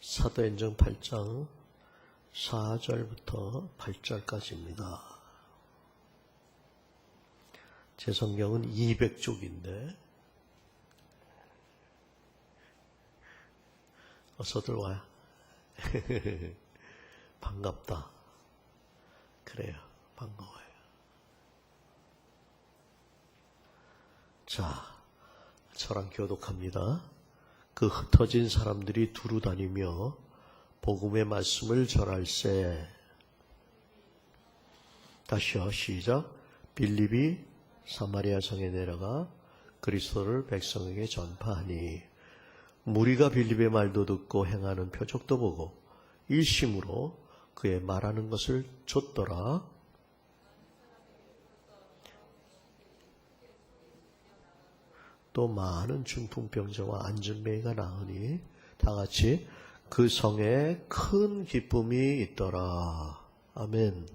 사도행전 8장 4절부터 8절까지입니다. 제 성경은 200쪽인데 어서들 와요. 반갑다. 그래요. 반가워요. 자, 저랑 교독합니다. 그 흩어진 사람들이 두루 다니며 복음의 말씀을 전할세. 다시요. 시작. 빌립이 사마리아 성에 내려가 그리스도를 백성에게 전파하니 무리가 빌립의 말도 듣고 행하는 표적도 보고 일심으로 그의 말하는 것을 좇더라. 또 많은 중풍병자와 안진뱅이가 나으니 다같이 그 성에 큰 기쁨이 있더라. 아멘.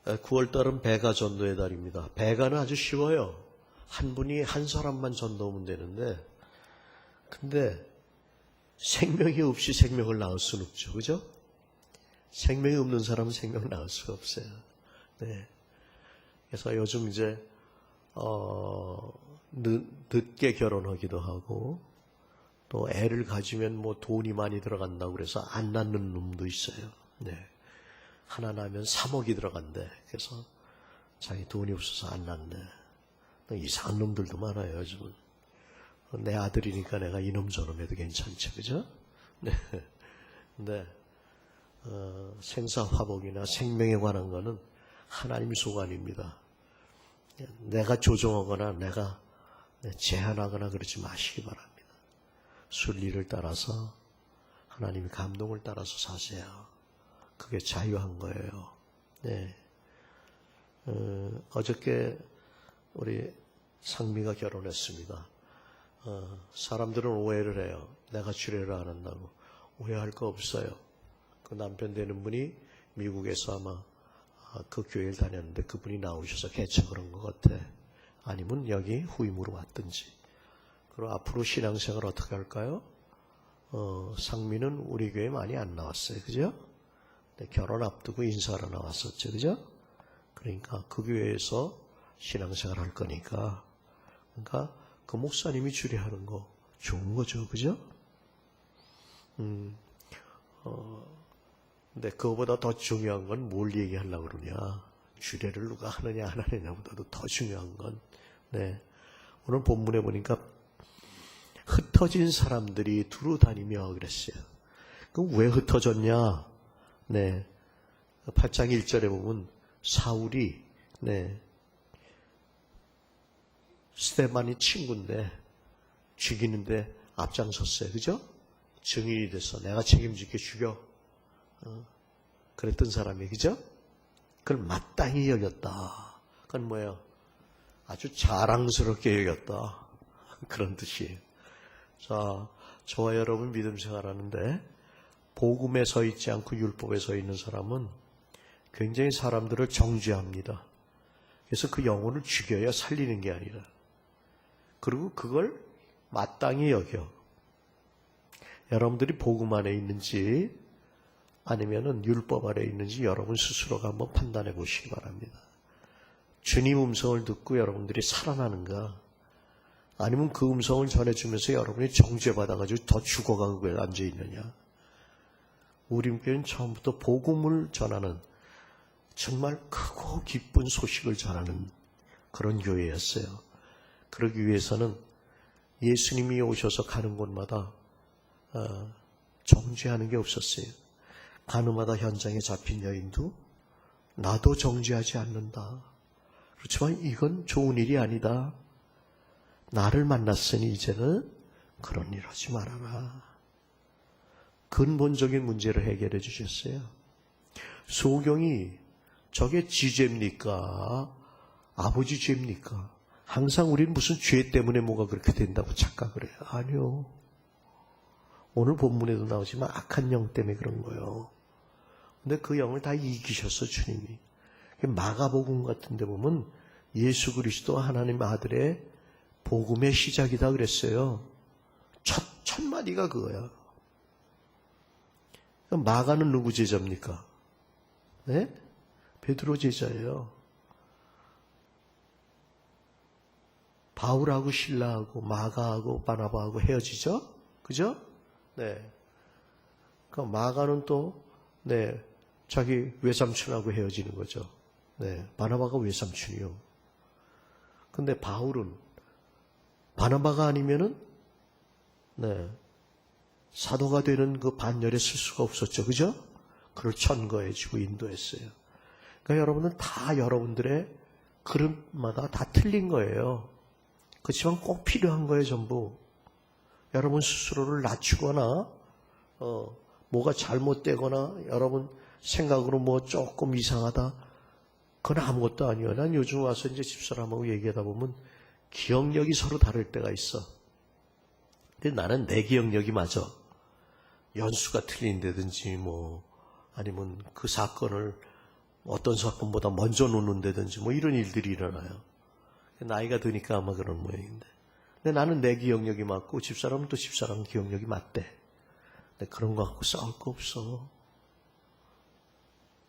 9월달은 배가 전도의 달입니다. 배가는 아주 쉬워요. 한 분이 한 사람만 전도하면 되는데 근데 생명이 없이 생명을 낳을 수는 없죠. 그죠? 생명이 없는 사람은 생명을 낳을 수가 없어요. 네. 그래서 요즘 이제 늦게 결혼하기도 하고 또 애를 가지면 뭐 돈이 많이 들어간다고 그래서 안 낳는 놈도 있어요. 네. 하나 낳으면 3억이 들어간대. 그래서 자기 돈이 없어서 안 낳네. 이상한 놈들도 많아요, 요즘은. 내 아들이니까 내가 이놈 저놈 해도 괜찮죠, 그죠? 네. 근데 생사화복이나 생명에 관한 거는 하나님 소관입니다. 내가 조정하거나 내가 제한하거나 그러지 마시기 바랍니다. 순리를 따라서 하나님의 감동을 따라서 사세요. 그게 자유한 거예요. 네. 어저께 우리 상미가 결혼했습니다. 사람들은 오해를 해요. 내가 주례를 안 한다고. 오해할 거 없어요. 그 남편 되는 분이 미국에서 아마 그 교회를 다녔는데 그분이 나오셔서 개척을 한 것 같아. 아니면 여기 후임으로 왔든지. 그리고 앞으로 신앙생활 어떻게 할까요? 상미는 우리 교회 많이 안 나왔어요. 그죠? 결혼 앞두고 인사하러 나왔었죠. 그죠? 그러니까 그 교회에서 신앙생활 할 거니까. 그러니까 그 목사님이 주례하는 거 좋은 거죠. 그죠? 근데 그거보다 더 중요한 건 뭘 얘기하려고 그러냐. 주례를 누가 하느냐 안 하느냐보다도 더 중요한 건 네. 오늘 본문에 보니까 흩어진 사람들이 두루 다니며 그랬어요. 그럼 왜 흩어졌냐? 네. 8장 1절에 보면 사울이 네. 스데반이 친구인데 죽이는데 앞장섰어요. 그죠? 증인이 돼서 내가 책임질게 죽여. 그랬던 사람이 그죠? 그걸 마땅히 여겼다. 그건 뭐예요? 아주 자랑스럽게 여겼다. 그런 뜻이에요. 자, 저와 여러분 믿음 생활하는데 복음에 서 있지 않고 율법에 서 있는 사람은 굉장히 사람들을 정죄합니다. 그래서 그 영혼을 죽여야 살리는 게 아니라 그리고 그걸 마땅히 여겨. 여러분들이 복음 안에 있는지 아니면은 율법 아래 있는지 여러분 스스로가 한번 판단해 보시기 바랍니다. 주님 음성을 듣고 여러분들이 살아나는가? 아니면 그 음성을 전해주면서 여러분이 정죄받아가지고 더 죽어가고 앉아있느냐? 우리 교회는 처음부터 복음을 전하는 정말 크고 기쁜 소식을 전하는 그런 교회였어요. 그러기 위해서는 예수님이 오셔서 가는 곳마다 정죄하는 게 없었어요. 가늠하다 현장에 잡힌 여인도 나도 정죄하지 않는다. 그렇지만 이건 좋은 일이 아니다. 나를 만났으니 이제는 그런 일 하지 말아라. 근본적인 문제를 해결해 주셨어요. 소경이 저게 지 죄입니까? 아버지 죄입니까? 항상 우리는 무슨 죄 때문에 뭐가 그렇게 된다고 착각을 해요. 아니요. 오늘 본문에도 나오지만 악한 영 때문에 그런 거예요. 근데 그 영을 다 이기셨어, 주님이. 마가복음 같은 데 보면 예수 그리스도 하나님 아들의 복음의 시작이다 그랬어요. 첫 마디가 그거야. 마가는 누구 제자입니까? 네? 베드로 제자예요. 바울하고 실라하고 마가하고 바나바하고 헤어지죠? 그죠? 네. 그러니까 마가는 또, 네, 자기 외삼촌하고 헤어지는 거죠. 네. 바나바가 외삼촌이요. 근데 바울은 바나바가 아니면은, 네, 사도가 되는 그 반열에 쓸 수가 없었죠. 그죠? 그걸 천거해주고 인도했어요. 그러니까 여러분은 다 여러분들의 그릇마다 다 틀린 거예요. 그렇지만 꼭 필요한 거예요, 전부. 여러분 스스로를 낮추거나, 뭐가 잘못되거나, 여러분 생각으로 뭐 조금 이상하다. 그건 아무것도 아니에요. 난 요즘 와서 이제 집사람하고 얘기하다 보면 기억력이 서로 다를 때가 있어. 근데 나는 내 기억력이 맞아. 연수가 틀린다든지 뭐, 아니면 그 사건을 어떤 사건보다 먼저 놓는다든지 뭐 이런 일들이 일어나요. 나이가 드니까 아마 그런 모양인데. 근데 나는 내 기억력이 맞고 집사람은 또 집사람 기억력이 맞대. 근데 그런 거 갖고 싸울 거 없어.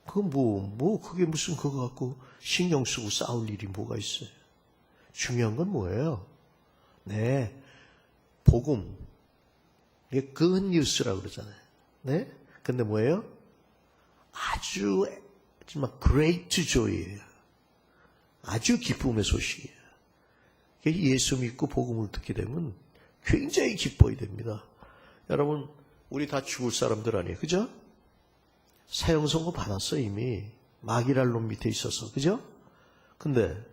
그게 무슨 그거 갖고 신경 쓰고 싸울 일이 뭐가 있어요. 중요한 건 뭐예요? 네. 복음. 이게 good news라고 그러잖아요. 네. 근데 뭐예요? 아주, 정말 great joy예요. 아주 기쁨의 소식이에요. 예수 믿고 복음을 듣게 되면 굉장히 기뻐야 됩니다. 여러분, 우리 다 죽을 사람들 아니에요. 그죠? 사형 선고 받았어, 이미. 마귀랄 놈 밑에 있어서. 그죠? 근데,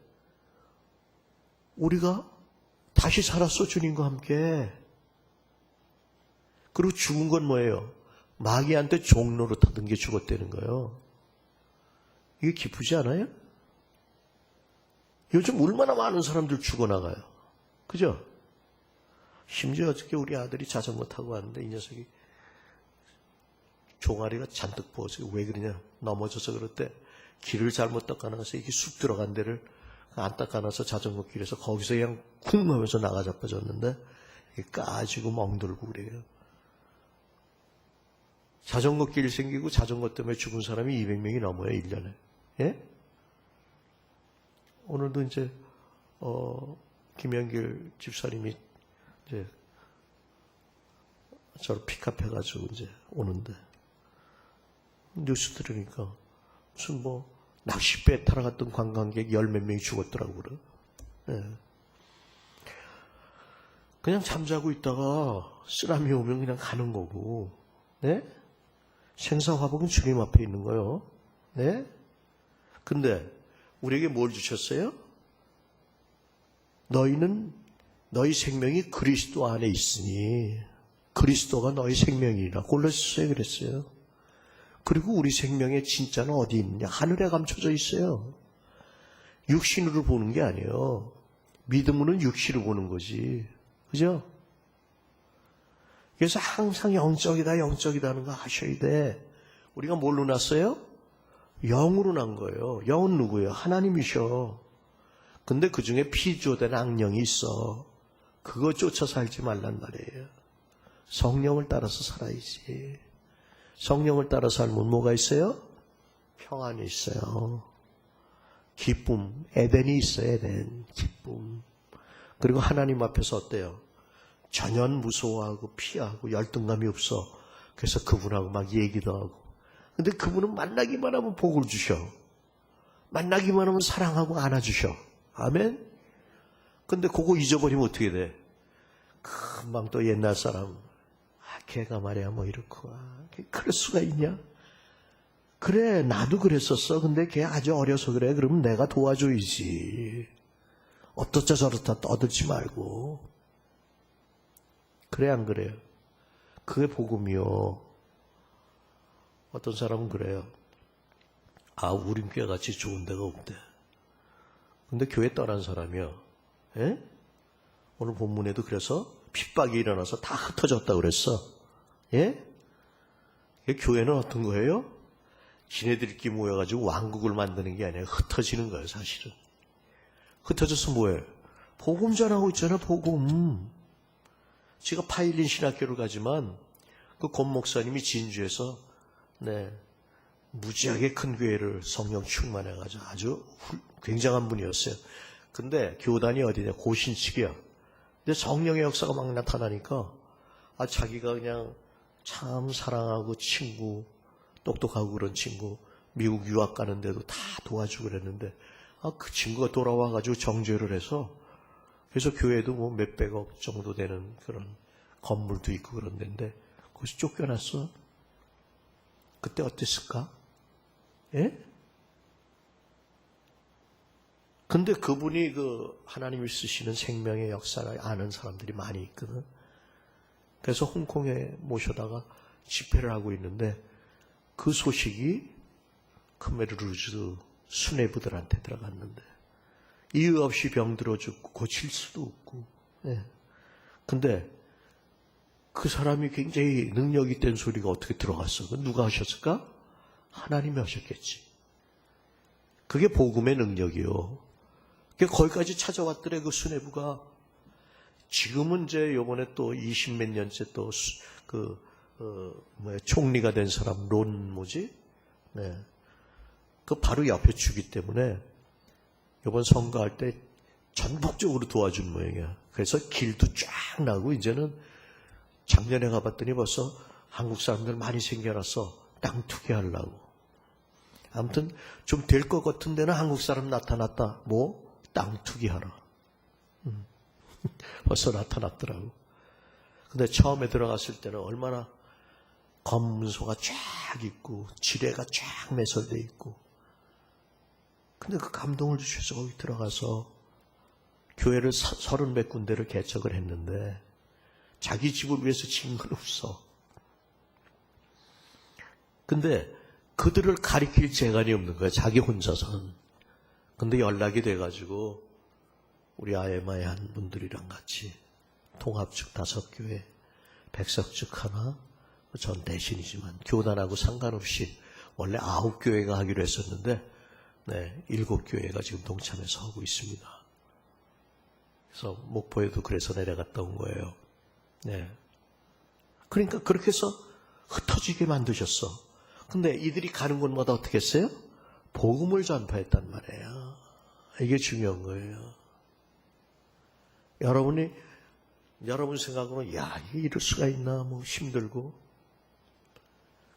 우리가 다시 살았어, 주님과 함께. 그리고 죽은 건 뭐예요? 마귀한테 종로로 타던 게 죽었다는 거예요. 이게 기쁘지 않아요? 요즘 얼마나 많은 사람들 죽어나가요. 그죠? 심지어 어저께 우리 아들이 자전거 타고 왔는데 이 녀석이 종아리가 잔뜩 부어서 왜 그러냐. 넘어져서 그럴 때 길을 잘못 닦아놔서 이게 쑥 들어간 데를 안 닦아놔서 자전거 길에서 거기서 그냥 쿵 하면서 나가 자빠졌는데 이게 까지고 멍들고 그래요. 자전거 길 생기고 자전거 때문에 죽은 사람이 200명이 넘어요. 1년에. 예? 오늘도 이제 김영길 집사님이 이제 저를 픽업해가지고 이제 오는데 뉴스 들으니까 무슨 뭐 낚싯배 타러 갔던 관광객 10몇 명이 죽었더라고 그래. 예. 그냥 잠자고 있다가 쓰나미 오면 그냥 가는 거고, 네? 생사화복은 주님 앞에 있는 거요. 네? 근데 우리에게 뭘 주셨어요? 너희는 너희 생명이 그리스도 안에 있으니 그리스도가 너희 생명이라 골로새서에 그랬어요. 그리고 우리 생명의 진짜는 어디 있느냐? 하늘에 감춰져 있어요. 육신으로 보는 게 아니에요. 믿음으로는 육신으로 보는 거지. 그죠? 그래서 항상 영적이다 하는 거 아셔야 돼. 우리가 뭘로 났어요? 영으로 난 거예요. 영은 누구예요? 하나님이셔. 근데 그 중에 피조된 악령이 있어. 그거 쫓아 살지 말란 말이에요. 성령을 따라서 살아야지. 성령을 따라 살면 뭐가 있어요? 평안이 있어요. 기쁨, 에덴이 있어요. 에덴, 기쁨. 그리고 하나님 앞에서 어때요? 전혀 무서워하고 피하고 열등감이 없어. 그래서 그분하고 막 얘기도 하고. 근데 그분은 만나기만 하면 복을 주셔. 만나기만 하면 사랑하고 안아주셔. 아멘? 근데 그거 잊어버리면 어떻게 돼? 금방 또 옛날 사람, 걔가 말이야 뭐 이렇고, 그럴 수가 있냐? 그래, 나도 그랬었어. 근데 걔 아주 어려서 그래. 그러면 내가 도와줘야지. 어떻다 저렇다 떠들지 말고. 그래 안 그래요? 그게 복음이요. 어떤 사람은 그래요. 아, 우린 꾀같이 좋은 데가 없대. 근데 교회 떠난 사람이요. 예? 오늘 본문에도 그래서 핍박이 일어나서 다 흩어졌다 그랬어. 예? 교회는 어떤 거예요? 지네들끼리 모여가지고 왕국을 만드는 게 아니라 흩어지는 거예요, 사실은. 흩어져서 뭐예요? 복음 전하고 있잖아, 복음. 제가 파일린 신학교를 가지만 그 권 목사님이 진주에서 네, 무지하게 큰 교회를 성령 충만해가지고 아주 굉장한 분이었어요. 근데 교단이 어디냐? 고신측이야. 근데 성령의 역사가 막 나타나니까 자기가 그냥 참 사랑하고 친구, 똑똑하고 그런 친구, 미국 유학 가는데도 다 도와주고 그랬는데 그 친구가 돌아와가지고 정죄를 해서 그래서 교회도 뭐 몇백억 정도 되는 그런 건물도 있고 그런 데인데 거기서 쫓겨났어. 그때 어땠을까? 예? 근데 그분이 하나님이 쓰시는 생명의 역사를 아는 사람들이 많이 있거든. 그래서 홍콩에 모셔다가 집회를 하고 있는데 그 소식이 크메르루즈 수뇌부들한테 들어갔는데 이유 없이 병들어 죽고 고칠 수도 없고. 예. 근데 그 사람이 굉장히 능력 있다는 소리가 어떻게 들어갔어? 누가 하셨을까? 하나님이 하셨겠지. 그게 복음의 능력이요. 거기까지 찾아왔더래, 그 수뇌부가. 지금은 이제 요번에 또 20몇 년째 또 총리가 된 사람, 네. 그 바로 옆에 주기 때문에 요번 선거할 때 전폭적으로 도와준 모양이야. 그래서 길도 쫙 나고 이제는 작년에 가봤더니 벌써 한국 사람들 많이 생겨나서 땅 투기하려고. 아무튼 좀 될 것 같은 데는 한국 사람 나타났다. 뭐? 땅 투기하라. 벌써 나타났더라고. 근데 처음에 들어갔을 때는 얼마나 검문소가 쫙 있고 지뢰가 쫙 매설돼 있고. 근데 그 감동을 주셔서 거기 들어가서 교회를 30몇 군데를 개척을 했는데 자기 집을 위해서 지은 건 없어. 근데 그들을 가리킬 재간이 없는 거야. 자기 혼자서는. 근데 연락이 돼가지고 우리 아에마의 한 분들이랑 같이 통합측 5교회, 백석측 하나, 전 대신이지만 교단하고 상관없이 원래 9교회가 하기로 했었는데 7교회가 지금 동참해서 하고 있습니다. 그래서 목포에도 그래서 내려갔다 온 거예요. 네. 그러니까 그렇게 해서 흩어지게 만드셨어. 근데 이들이 가는 곳마다 어떻게 했어요? 복음을 전파했단 말이에요. 이게 중요한 거예요. 여러분 생각으로는 이럴 수가 있나 뭐 힘들고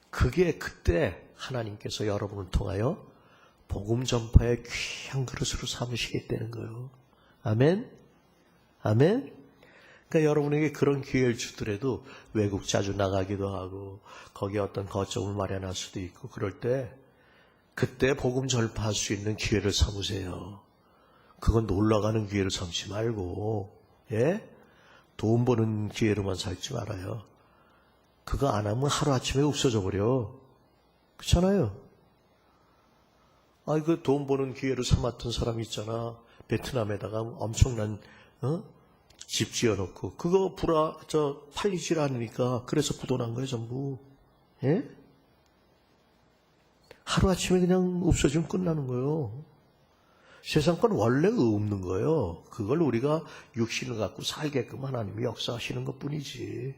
그게 그때 하나님께서 여러분을 통하여 복음 전파의 귀한 그릇으로 삼으시겠다는 거예요. 아멘? 아멘? 그러니까 여러분에게 그런 기회를 주더라도 외국 자주 나가기도 하고 거기에 어떤 거점을 마련할 수도 있고 그럴 때 그때 복음 전파할 수 있는 기회를 삼으세요. 그건 놀러가는 기회를 삼지 말고 돈 버는 기회로만 살지 말아요. 그거 안 하면 하루아침에 없어져 버려. 그렇잖아요. 그 돈 버는 기회로 삼았던 사람 있잖아. 베트남에다가 엄청난 집 지어놓고 그거 팔리질 않으니까 그래서 부도난 거예요 전부. 하루아침에 그냥 없어지면 끝나는 거예요. 세상 건 원래 없는 거예요. 그걸 우리가 육신을 갖고 살게끔 하나님이 역사하시는 것뿐이지.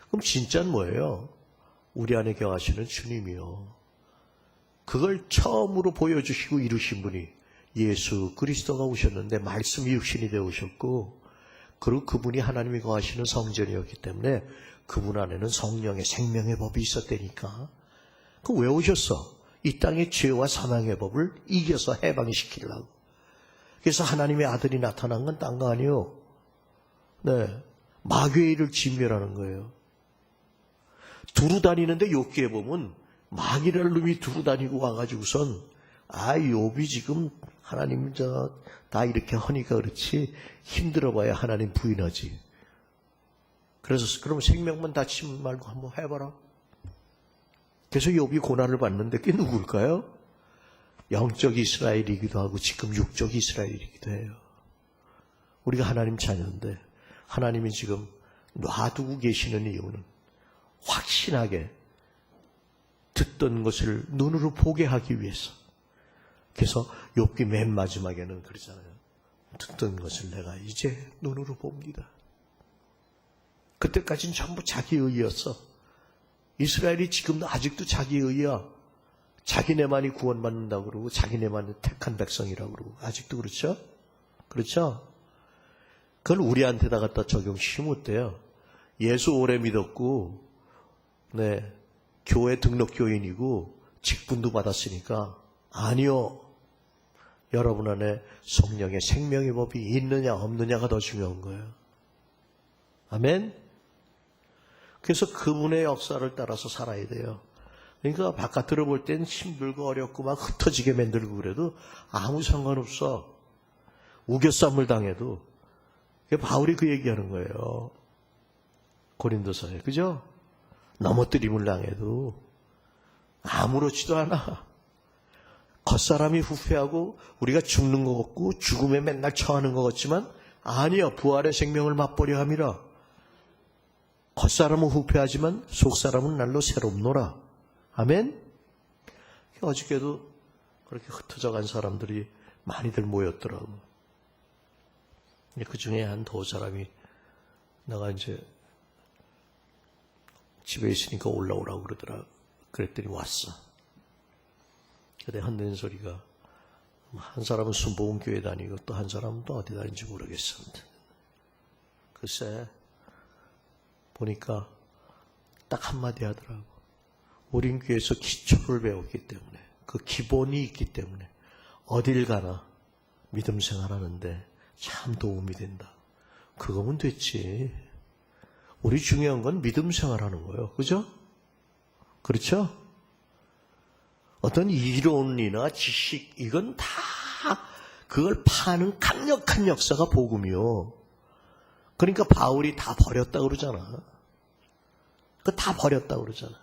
그럼 진짜는 뭐예요? 우리 안에 거하시는 주님이요. 그걸 처음으로 보여주시고 이루신 분이 예수 그리스도가 오셨는데 말씀이 육신이 되어 오셨고 그리고 그분이 하나님이 거하시는 성전이었기 때문에 그분 안에는 성령의 생명의 법이 있었다니까. 그 왜 오셨어? 이 땅의 죄와 사망의 법을 이겨서 해방시키려고. 그래서 하나님의 아들이 나타난 건 딴 거 아니에요. 마귀의 일을 진멸하는 거예요. 두루 다니는데 욥기에 보면 마귀를 놈이 두루 다니고 와가지고선 욥이 지금 하나님 다 이렇게 하니까 그렇지 힘들어봐야 하나님 부인하지. 그래서 그럼 생명만 다치지 말고 한번 해봐라. 그래서 욥이 고난을 받는데 그게 누굴까요? 영적 이스라엘이기도 하고 지금 육적 이스라엘이기도 해요. 우리가 하나님 자녀인데 하나님이 지금 놔두고 계시는 이유는 확신하게 듣던 것을 눈으로 보게 하기 위해서. 그래서 욥기 맨 마지막에는 그러잖아요. 듣던 것을 내가 이제 눈으로 봅니다. 그때까지는 전부 자기 의였어. 이스라엘이 지금도 아직도 자기의야. 자기네만이 구원받는다고 그러고 자기네만이 택한 백성이라고 그러고 아직도 그렇죠? 그렇죠? 그걸 우리한테다 갖다 적용시키면 어때요? 예수 오래 믿었고 네, 교회 등록 교인이고 직분도 받았으니까 아니요. 여러분 안에 성령의 생명의 법이 있느냐 없느냐가 더 중요한 거예요. 아멘? 그래서 그분의 역사를 따라서 살아야 돼요. 그러니까 바깥으로 볼 땐 힘들고 어렵고 막 흩어지게 만들고 그래도 아무 상관없어. 우겨쌈을 당해도. 바울이 그 얘기하는 거예요. 고린도서에. 그죠? 넘어뜨림을 당해도 아무렇지도 않아. 겉사람이 후회하고 우리가 죽는 것 같고 죽음에 맨날 처하는 것 같지만 아니요. 부활의 생명을 맛보려 함이라. 겉사람은 후회하지만 속사람은 날로 새롭노라. 아멘? 어저께도 그렇게 흩어져 간 사람들이 많이들 모였더라고. 그 중에 한 두 사람이 내가 이제 집에 있으니까 올라오라고 그러더라. 그랬더니 왔어. 근데 한다는 소리가 한 사람은 순복음교회 다니고 또 한 사람은 또 어디 다니는지 모르겠었는데 글쎄 보니까 딱 한마디 하더라고. 우린 교회에서 기초를 배웠기 때문에 그 기본이 있기 때문에 어딜 가나 믿음 생활하는데 참 도움이 된다. 그거면 됐지. 우리 중요한 건 믿음 생활하는 거예요. 그죠? 그렇죠? 어떤 이론이나 지식 이건 다 그걸 파는 강력한 역사가 복음이요. 그러니까 바울이 다 버렸다 그러잖아. 그 다 버렸다 그러잖아.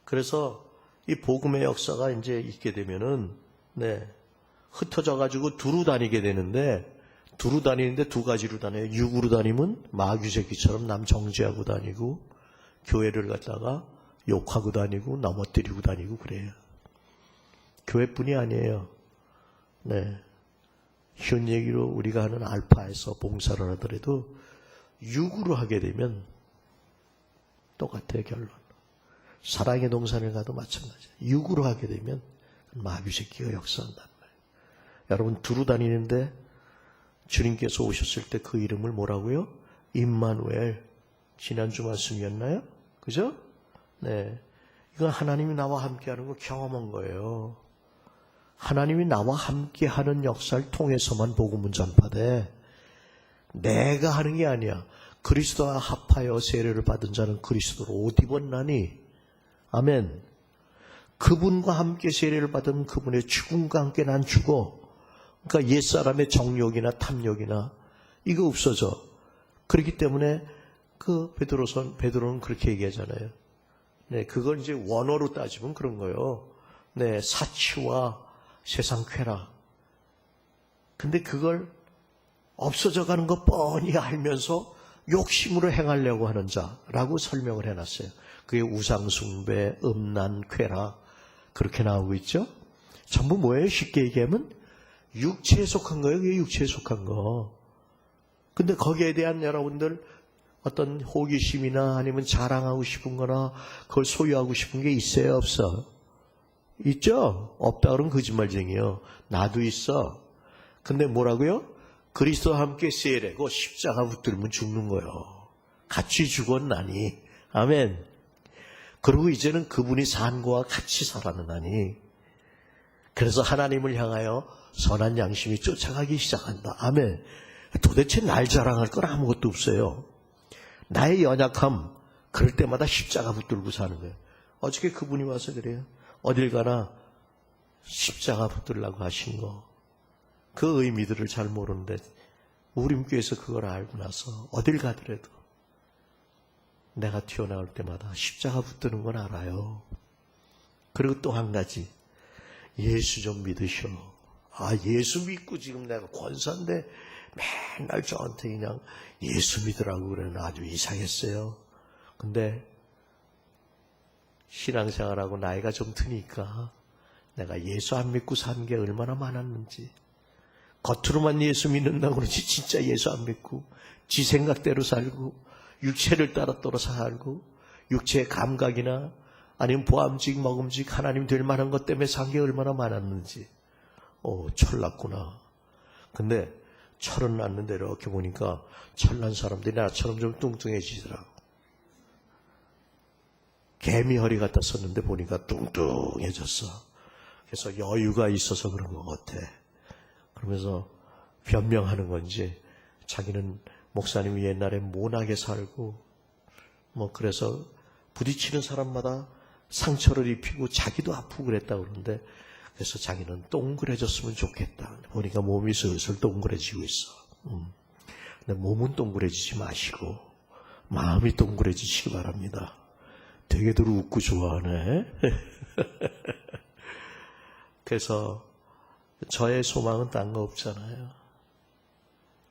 그래서 이 복음의 역사가 이제 있게 되면은 네, 흩어져 가지고 두루 다니게 되는데 두루 다니는데 두 가지로 다녀요. 육으로 다니면 마귀 새끼처럼 남 정죄하고 다니고 교회를 갖다가 욕하고 다니고 넘어뜨리고 다니고 그래요. 교회뿐이 아니에요. 네. 쉬운 얘기로 우리가 하는 알파에서 봉사를 하더라도 육으로 하게 되면 똑같아요. 결론. 사랑의 동산을 가도 마찬가지예요. 육으로 하게 되면 마귀 새끼가 역사한단 말이에요. 여러분 두루 다니는데 주님께서 오셨을 때 그 이름을 뭐라고요? 임마누엘. 지난주 말씀이었나요? 그죠? 네. 이건 하나님이 나와 함께하는 거 경험한 거예요. 하나님이 나와 함께하는 역사를 통해서만 복음은 전파돼. 내가 하는 게 아니야. 그리스도와 합하여 세례를 받은 자는 그리스도로 옷 입었나니. 아멘. 그분과 함께 세례를 받은 그분의 죽음과 함께 난 죽어. 그러니까 옛사람의 정욕이나 탐욕이나 이거 없어져. 그렇기 때문에 그 베드로는 그렇게 얘기하잖아요. 네, 그걸 이제 원어로 따지면 그런 거예요. 네, 사치와 세상 쾌락. 근데 그걸 없어져 가는 거 뻔히 알면서 욕심으로 행하려고 하는 자라고 설명을 해놨어요. 그게 우상숭배, 음란, 쾌락 그렇게 나오고 있죠. 전부 뭐예요? 쉽게 얘기하면 육체에 속한 거예요. 그게 육체에 속한 거. 근데 거기에 대한 여러분들 어떤 호기심이나 아니면 자랑하고 싶은 거나 그걸 소유하고 싶은 게 있어요? 없어? 있죠? 없다 그러면 거짓말쟁이요. 나도 있어. 근데 뭐라고요? 그리스도와 함께 세례고 십자가 붙들면 죽는 거예요. 같이 죽었나니. 아멘. 그리고 이제는 그분이 산 거와 같이 살아나니. 그래서 하나님을 향하여 선한 양심이 쫓아가기 시작한다. 아멘. 도대체 날 자랑할 건 아무것도 없어요. 나의 연약함, 그럴 때마다 십자가 붙들고 사는 거예요. 어저께 그분이 와서 그래요. 어딜 가나 십자가 붙들라고 하신 거. 그 의미들을 잘 모르는데 우리 교회에서 그걸 알고 나서 어딜 가더라도 내가 튀어나올 때마다 십자가 붙드는 건 알아요. 그리고 또 한 가지, 예수 좀 믿으셔. 예수 믿고 지금 내가 권사인데 맨날 저한테 그냥 예수 믿으라고 그러는 아주 이상했어요. 근데 신앙생활하고 나이가 좀 드니까 내가 예수 안 믿고 산 게 얼마나 많았는지. 겉으로만 예수 믿는다고 그러지 진짜 예수 안 믿고 지 생각대로 살고 육체를 따라 살고 육체의 감각이나 아니면 보암직, 먹음직 하나님 될 만한 것 때문에 산 게 얼마나 많았는지. 철났구나. 근데 철은 났는데 이렇게 보니까 철난 사람들이 나처럼 좀 뚱뚱해지더라고. 개미 허리 갖다 썼는데 보니까 뚱뚱해졌어. 그래서 여유가 있어서 그런 것 같아. 그러면서 변명하는 건지 자기는 목사님이 옛날에 모나게 살고 그래서 부딪히는 사람마다 상처를 입히고 자기도 아프고 그랬다고 그러는데 그래서 자기는 동그래졌으면 좋겠다. 보니까 몸이 슬슬 동그래지고 있어. 근데 몸은 동그래지지 마시고 마음이 동그래지시기 바랍니다. 되게들 웃고 좋아하네. 그래서 저의 소망은 딴 거 없잖아요.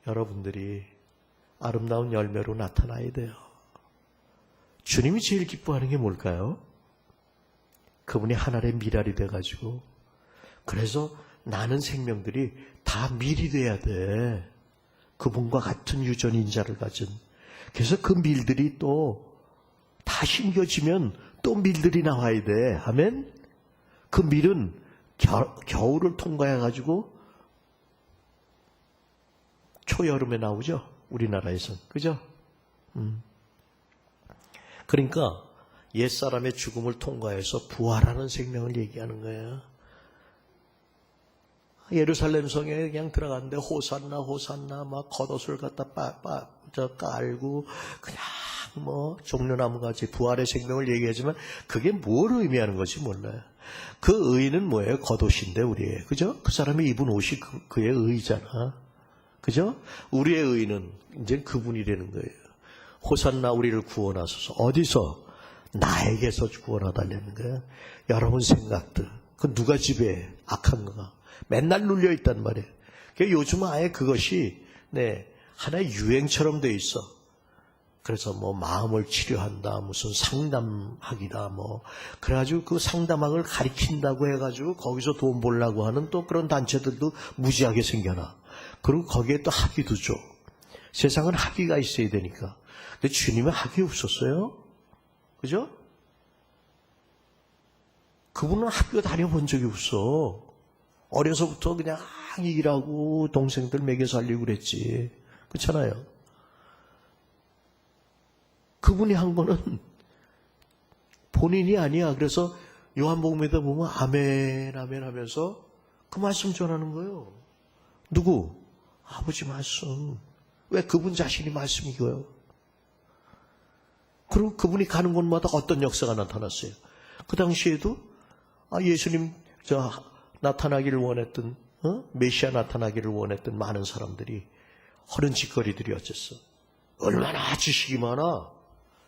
여러분들이 아름다운 열매로 나타나야 돼요. 주님이 제일 기뻐하는 게 뭘까요? 그분이 하늘의 미랄이 돼가지고 그래서 나는 생명들이 다 밀이 돼야 돼. 그분과 같은 유전인자를 가진. 그래서 그 밀들이 또 다 심겨지면 또 밀들이 나와야 돼. 아멘? 그 밀은 겨울을 통과해가지고 초여름에 나오죠. 우리나라에선. 그죠? 그러니까 옛사람의 죽음을 통과해서 부활하는 생명을 얘기하는 거예요. 예루살렘 성에 그냥 들어갔는데 호산나 호산나 막 겉옷을 갖다 깔고 그냥 종려나무같이 부활의 생명을 얘기하지만 그게 뭘 의미하는 건지 몰라요. 그 의는 뭐예요? 겉옷인데 우리의. 그죠? 그 사람이 입은 옷이 그의 의잖아. 그죠? 우리의 의는 이제 그분이 되는 거예요. 호산나 우리를 구원하소서. 어디서? 나에게서 구원하달라는 거예요. 여러분 생각들. 그 누가 지배해? 악한 거가. 맨날 눌려있단 말이에요. 그러니까 요즘은 아예 그것이 하나의 유행처럼 돼 있어. 그래서 마음을 치료한다, 무슨 상담학이다, 그래가지고 그 상담학을 가리킨다고 해가지고 거기서 돈 벌려고 하는 또 그런 단체들도 무지하게 생겨나. 그리고 거기에 또 학위도 줘. 세상은 학위가 있어야 되니까. 근데 주님은 학위 없었어요. 그죠? 그분은 학교 다녀본 적이 없어. 어려서부터 그냥 일하고 동생들 먹여 살리고 그랬지. 그렇잖아요. 그분이 한 거는 본인이 아니야. 그래서 요한복음에다 보면 아멘 아멘 하면서 그 말씀 전하는 거예요. 누구? 아버지 말씀. 왜 그분 자신이 말씀이고요. 그리고 그분이 가는 곳마다 어떤 역사가 나타났어요. 그 당시에도 예수님 나타나기를 원했던 메시아 나타나기를 원했던 많은 사람들이 허른 짓거리들이 어쨌어. 얼마나 지식이 많아.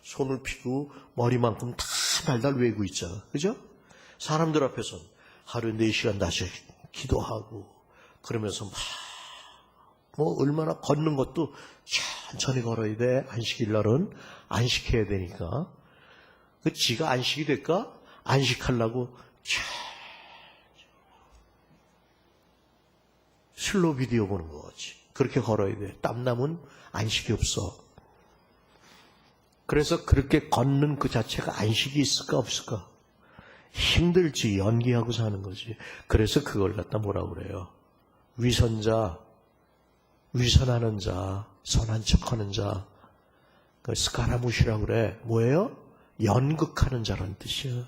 손을 피고 머리만큼 다 달달 외고 있잖아. 그죠? 사람들 앞에서 하루에 4시간 다시 기도하고 그러면서 얼마나 걷는 것도 천천히 걸어야 돼. 안식일 날은 안식해야 되니까. 그 지가 안식이 될까? 안식하려고 슬로우 비디오 보는 거지. 그렇게 걸어야 돼. 땀나면 안식이 없어. 그래서 그렇게 걷는 그 자체가 안식이 있을까 없을까? 힘들지. 연기하고 사는 거지. 그래서 그걸 갖다 뭐라고 그래요? 위선자, 위선하는 자, 선한 척하는 자, 그 스카라무시라고 그래. 뭐예요? 연극하는 자라는 뜻이야.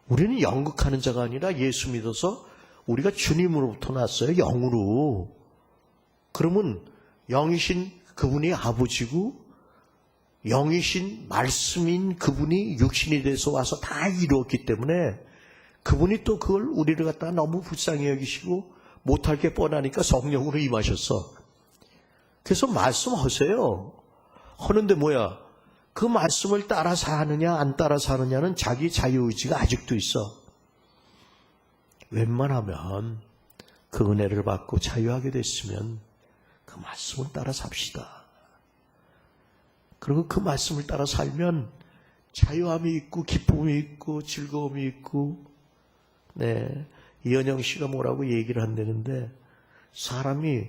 우리는 연극하는 자가 아니라 예수 믿어서 우리가 주님으로부터 났어요. 영으로. 그러면 영이신 그분이 아버지고 영이신 말씀인 그분이 육신이 돼서 와서 다 이루었기 때문에 그분이 또 그걸 우리를 갖다가 너무 불쌍히 여기시고 못할 게 뻔하니까 성령으로 임하셨어. 그래서 말씀하세요. 하는데 뭐야? 그 말씀을 따라 사느냐 안 따라 사느냐는 자기 자유의지가 아직도 있어. 웬만하면 그 은혜를 받고 자유하게 됐으면 그 말씀을 따라 삽시다. 그리고 그 말씀을 따라 살면 자유함이 있고 기쁨이 있고 즐거움이 있고 이현영 씨가 뭐라고 얘기를 한다는데 사람이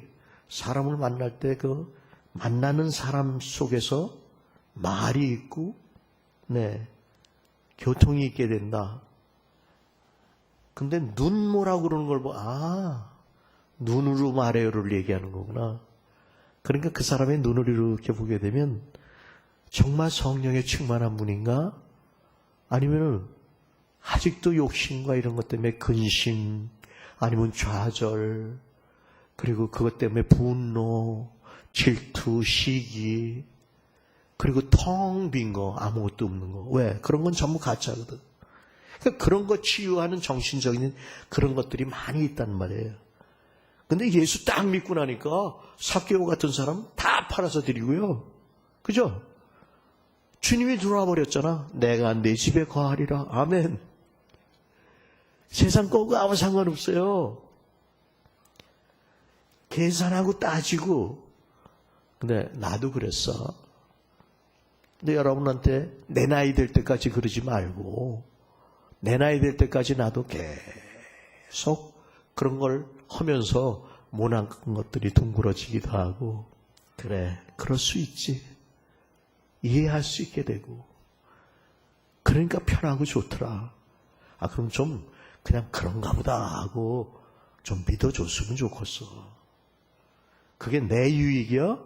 사람을 만날 때 그 만나는 사람 속에서 말이 있고, 교통이 있게 된다. 근데 눈모라고 그러는 걸 눈으로 말해요를 얘기하는 거구나. 그러니까 그 사람의 눈을 이렇게 보게 되면 정말 성령에 충만한 분인가? 아니면 아직도 욕심과 이런 것 때문에 근심, 아니면 좌절, 그리고 그것 때문에 분노, 질투, 시기, 그리고 텅 빈 거, 아무것도 없는 거. 왜? 그런 건 전부 가짜거든. 그러니까 그런 거 치유하는 정신적인 그런 것들이 많이 있단 말이에요. 근데 예수 딱 믿고 나니까 삭개오 같은 사람 다 팔아서 드리고요. 그죠? 주님이 들어와 버렸잖아. 내가 내 집에 거하리라. 아멘. 세상 거하고 아무 상관없어요. 계산하고 따지고. 근데 나도 그랬어. 근데 여러분한테 내 나이 될 때까지 그러지 말고 내 나이 될 때까지 나도 계속 그런 걸 하면서 모난 것들이 둥그러지기도 하고, 그래, 그럴 수 있지. 이해할 수 있게 되고, 그러니까 편하고 좋더라. 그럼 좀 그냥 그런가 보다 하고 좀 믿어줬으면 좋겠어. 그게 내 유익이야?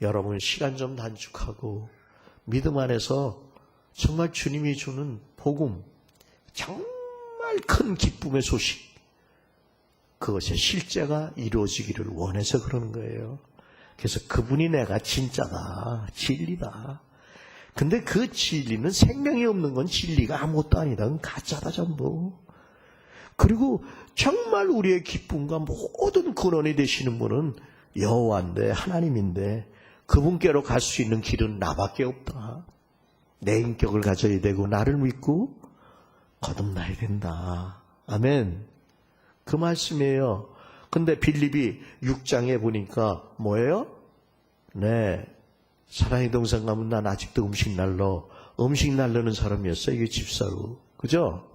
여러분 시간 좀 단축하고 믿음 안에서 정말 주님이 주는 복음, 정말 큰 기쁨의 소식, 그것의 실제가 이루어지기를 원해서 그러는 거예요. 그래서 그분이 내가 진짜다, 진리다. 근데 그 진리는 생명이 없는 건 진리가 아무것도 아니다. 그건 가짜다 전부. 그리고 정말 우리의 기쁨과 모든 근원이 되시는 분은 여호와인데, 하나님인데, 그분께로 갈 수 있는 길은 나밖에 없다. 내 인격을 가져야 되고 나를 믿고 거듭나야 된다. 아멘. 그 말씀이에요. 근데 빌립이 6장에 보니까 뭐예요? 사랑의 동상 가면 난 아직도 음식 날르는 사람이었어. 이게 집사로. 그죠?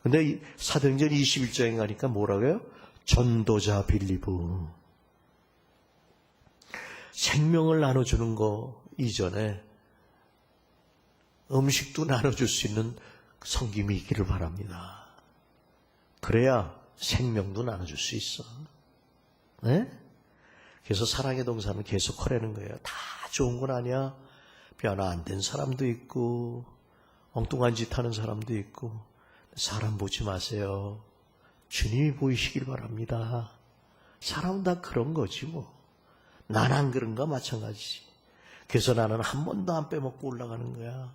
근데 사도행전 21장에 가니까 뭐라고요? 전도자 빌립은 생명을 나눠주는 거 이전에 음식도 나눠줄 수 있는 성김이 있기를 바랍니다. 그래야 생명도 나눠줄 수 있어. 그래서 사랑의 동산은 계속 하라는 거예요. 다 좋은 건 아니야. 변화 안 된 사람도 있고 엉뚱한 짓 하는 사람도 있고, 사람 보지 마세요. 주님이 보이시길 바랍니다. 사람은 다 그런 거지 뭐. 난 안 그런가 마찬가지지. 그래서 나는 한 번도 안 빼먹고 올라가는 거야.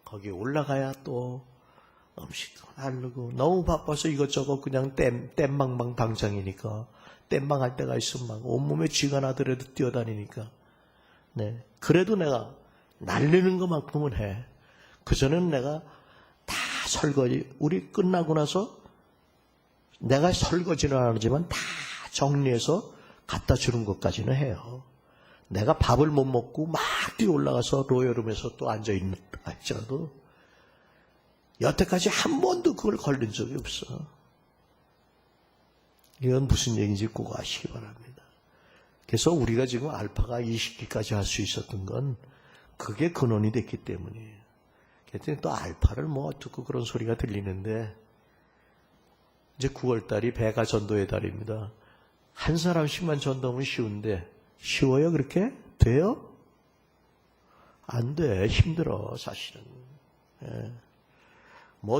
거기 올라가야 또 음식도 나르고, 너무 바빠서 이것저것 그냥 땜방방 당장이니까, 땜방 할 때가 있으면 막 온몸에 쥐가 나더라도 뛰어다니니까. 그래도 내가 날리는 것만큼은 해. 그전에는 내가 다 설거지, 우리 끝나고 나서 내가 설거지는 안 하지만 다 정리해서 갖다 주는 것까지는 해요. 내가 밥을 못 먹고 막 뛰어 올라가서 로열룸에서 또 앉아있는 할지라도 여태까지 한 번도 그걸 걸린 적이 없어. 이건 무슨 얘기인지 꼭 아시기 바랍니다. 그래서 우리가 지금 알파가 20기까지 할 수 있었던 건 그게 근원이 됐기 때문이에요. 그랬더니 또 알파를 듣고 그런 소리가 들리는데, 이제 9월달이 배가 전도의 달입니다. 한 사람씩만 전도하면 쉬운데, 쉬워요 그렇게? 돼요? 안 돼. 힘들어 사실은.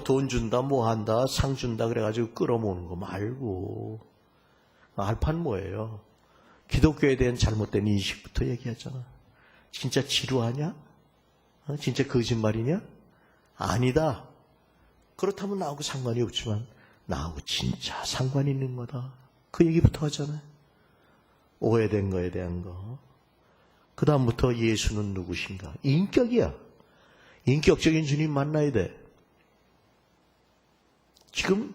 돈 준다, 한다, 상 준다 그래가지고 끌어모으는 거 말고. 알파는 뭐예요? 기독교에 대한 잘못된 인식부터 얘기하잖아. 진짜 지루하냐? 진짜 거짓말이냐? 아니다. 그렇다면 나하고 상관이 없지만 나하고 진짜 상관이 있는 거다. 그 얘기부터 하잖아요. 오해된 거에 대한 거. 그 다음부터 예수는 누구신가? 인격이야. 인격적인 주님 만나야 돼. 지금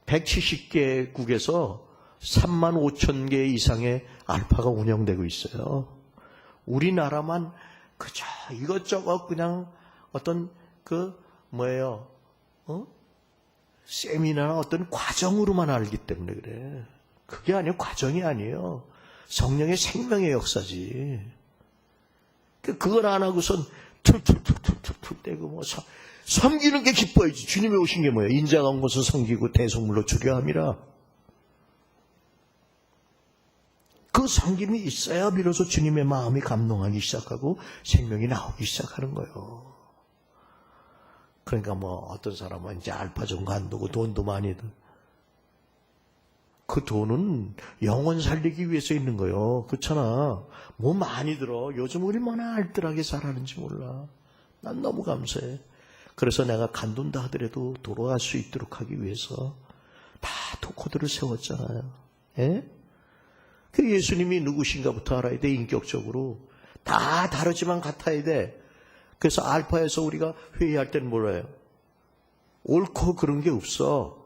170개국에서 3만 5천 개 이상의 알파가 운영되고 있어요. 우리나라만 그저 이것저것 그냥 어떤 세미나나 어떤 과정으로만 알기 때문에 그래. 그게 아니에요. 과정이 아니에요. 성령의 생명의 역사지. 그걸 안 하고선 툴툴툴툴툴 떼고 뭐 섬기는 게 기뻐야지. 주님이 오신 게 뭐예요? 인자가 온 것을 섬기고 대속물로 주려 함이라. 그 섬김이 있어야 비로소 주님의 마음이 감동하기 시작하고 생명이 나오기 시작하는 거예요. 그러니까 뭐 어떤 사람은 이제 알파종 간두고 돈도 많이 들. 그 돈은 영혼 살리기 위해서 있는 거예요. 그렇잖아. 뭐 많이 들어. 요즘 얼마나 알뜰하게 살아는지 몰라. 난 너무 감사해. 그래서 내가 간둔다 하더라도 돌아갈 수 있도록 하기 위해서 다 토코들을 세웠잖아요. 예? 그 예수님이 누구신가부터 알아야 돼. 인격적으로. 다 다르지만 같아야 돼. 그래서 알파에서 우리가 회의할 때는 뭐래요? 옳고 그런 게 없어.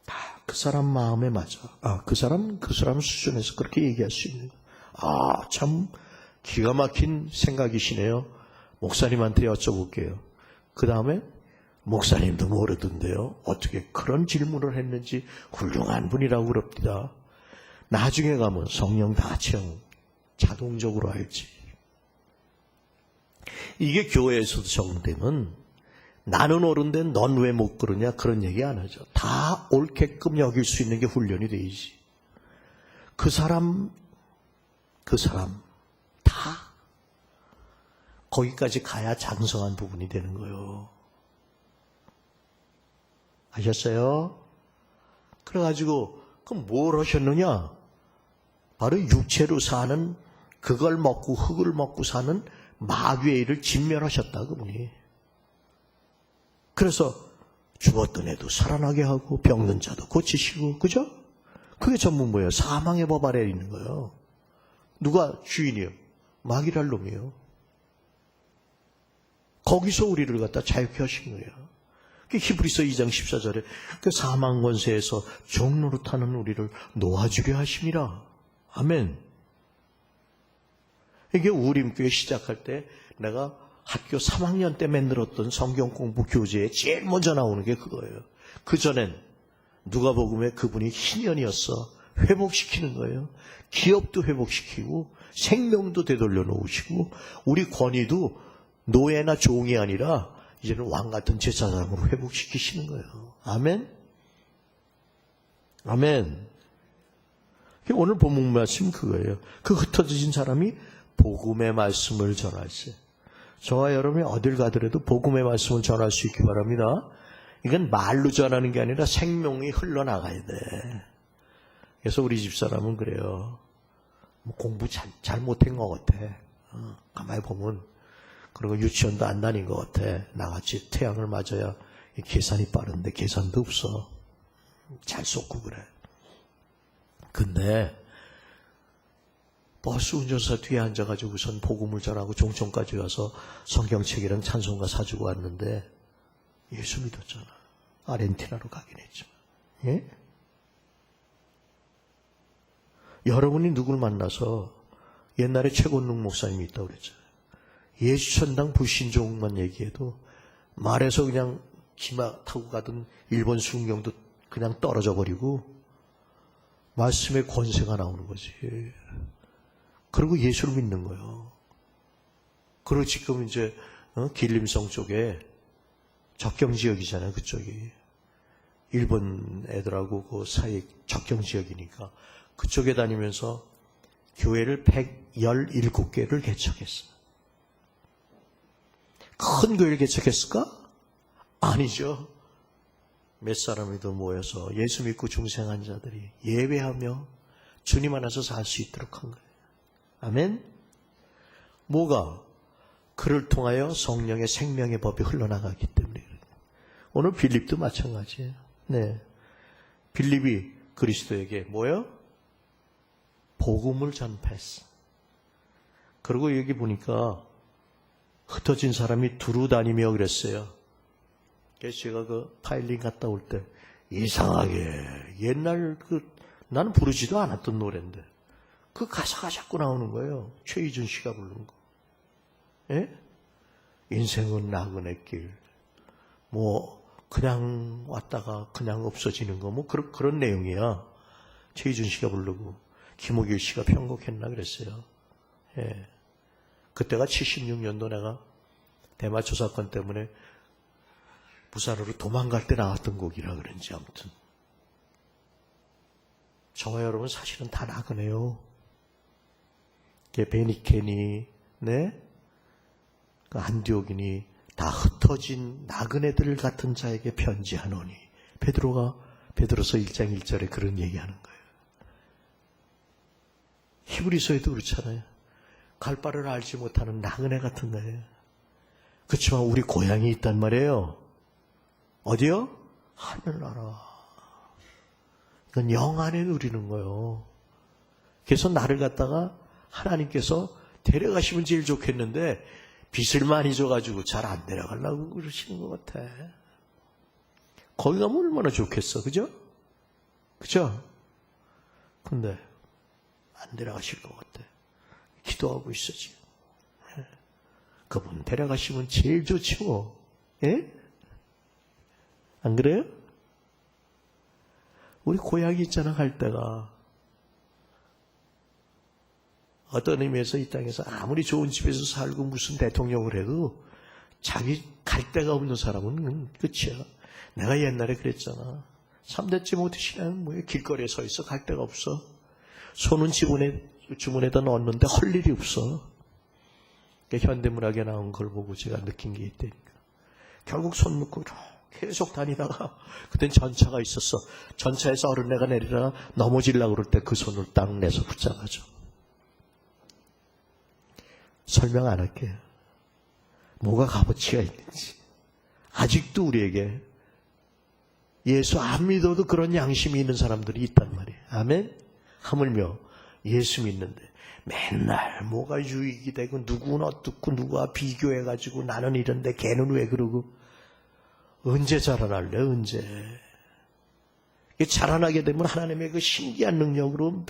다 그 사람 마음에 맞아. 그 사람 수준에서 그렇게 얘기할 수 있는 거예요. 참 기가 막힌 생각이시네요. 목사님한테 여쭤볼게요. 그 다음에 목사님도 모르던데요. 어떻게 그런 질문을 했는지 훌륭한 분이라고 그럽니다. 나중에 가면 성령 다 체험 자동적으로 알지. 이게 교회에서도 적용되면 나는 옳은데 넌 왜 못 그러냐 그런 얘기 안 하죠. 다 옳게끔 여길 수 있는 게 훈련이 되지. 그 사람 다 거기까지 가야 장성한 부분이 되는 거예요. 아셨어요? 그래가지고 그럼 뭘 하셨느냐? 바로 육체로 사는 그걸 먹고 흙을 먹고 사는 마귀의 일을 진멸하셨다 그분이. 그래서 죽었던 애도 살아나게 하고 병든 자도 고치시고, 그죠? 그게 전부 뭐예요? 사망의 법 아래에 있는 거예요. 누가 주인이요? 마귀랄 놈이에요. 거기서 우리를 갖다 자유케 하신 거예요. 히브리서 2장 14절에 그 사망 권세에서 종노릇하는 우리를 놓아주려 하심이라. 아멘. 이게 우림교회 시작할 때 내가 학교 3학년 때 만들었던 성경 공부 교재에 제일 먼저 나오는 게 그거예요. 그전엔 누가복음에 그분이 희년이었어. 회복시키는 거예요. 기업도 회복시키고 생명도 되돌려 놓으시고 우리 권위도 노예나 종이 아니라 이제는 왕 같은 제사장으로 회복시키시는 거예요. 아멘. 아멘. 오늘 본문 말씀 그거예요. 그 흩어진 사람이 복음의 말씀을 전할세. 저와 여러분이 어딜 가더라도 복음의 말씀을 전할 수 있기 바랍니다. 이건 말로 전하는 게 아니라 생명이 흘러나가야 돼. 그래서 우리 집사람은 그래요. 공부 잘 못한 것 같아. 가만히 보면. 그리고 유치원도 안 다닌 것 같아. 나같이 태양을 맞아야 계산이 빠른데 계산도 없어. 잘 쏟고 그래. 근데 버스 운전사 뒤에 앉아가지고선 복음을 전하고 종촌까지 가서 성경책이랑 찬송가 사주고 왔는데 예수 믿었잖아. 아르헨티나로 가긴 했지만. 예? 여러분이 누굴 만나서 옛날에 최곤능 목사님이 있다고 그랬잖아요. 예수천당 불신종만 얘기해도 말에서 그냥 기마 타고 가던 일본 순경도 그냥 떨어져 버리고 말씀의 권세가 나오는 거지. 그리고 예수를 믿는 거예요. 그리고 지금 이제 길림성 쪽에 접경 지역이잖아요. 그쪽이. 일본 애들하고 그 사이 접경 지역이니까 그쪽에 다니면서 교회를 117개를 개척했어요. 큰 교회를 개척했을까? 아니죠. 몇 사람이 더 모여서 예수 믿고 중생한 자들이 예배하며 주님 안에서 살 수 있도록 한 거예요. 아멘? 뭐가? 그를 통하여 성령의 생명의 법이 흘러나가기 때문에. 오늘 빌립도 마찬가지예요. 네. 빌립이 그리스도에게 뭐예요? 복음을 전파했어. 그리고 여기 보니까 흩어진 사람이 두루 다니며 그랬어요. 그래서 제가 그 파일링 갔다 올 때 이상하게 옛날 나는 부르지도 않았던 노래인데 그 가사가 자꾸 나오는 거예요. 최희준 씨가 부른 거. 예? 인생은 나그네 길. 뭐 그냥 왔다가 그냥 없어지는 거 뭐 그런 내용이야. 최희준 씨가 부르고 김호길 씨가 편곡했나 그랬어요. 예. 그때가 76년도 내가 대마초 사건 때문에 부산으로 도망갈 때 나왔던 곡이라 그런지 아무튼 저와 여러분 사실은 다 나그네요. 베니케니, 네, 그 안디옥이니 다 흩어진 나그네들 같은 자에게 편지하노니 베드로서 1장 1절에 그런 얘기하는 거예요. 히브리서에도 그렇잖아요. 갈 바를 알지 못하는 나그네 같은 거예요. 그렇지만 우리 고향이 있단 말이에요. 어디요? 하늘나라. 이건 영 안에 누리는 거예요. 그래서 나를 갖다가 하나님께서 데려가시면 제일 좋겠는데 빚을 많이 줘가지고 잘 안 데려가려고 그러시는 것 같아. 거기 가면 얼마나 좋겠어. 그죠? 그죠? 근데 안 데려가실 것 같아. 기도하고 있어 지금. 그분 데려가시면 제일 좋지 뭐. 예? 안 그래요? 우리 고향이 있잖아, 갈 데가. 어떤 의미에서 이 땅에서 아무리 좋은 집에서 살고 무슨 대통령을 해도 자기 갈 데가 없는 사람은 끝이야. 내가 옛날에 그랬잖아. 3대째 못해 신앙은 뭐야? 길거리에 서 있어. 갈 데가 없어. 손은 주문에다 넣었는데 할 일이 없어. 그러니까 현대문학에 나온 걸 보고 제가 느낀 게 있다니까. 결국 손 묶고 계속 다니다가 그땐 전차가 있었어. 전차에서 어른애가 내리다가 넘어지려고 그럴 때 그 손을 딱 내서 붙잡아줘. 설명 안 할게요. 뭐가 값어치가 있는지. 아직도 우리에게 예수 안 믿어도 그런 양심이 있는 사람들이 있단 말이에요. 아멘? 하물며 예수 믿는데 맨날 뭐가 유익이 되고 누구는 어떻고 누구와 비교해가지고 나는 이런데 걔는 왜 그러고. 언제 자라날래? 언제? 자라나게 되면 하나님의 그 신기한 능력으로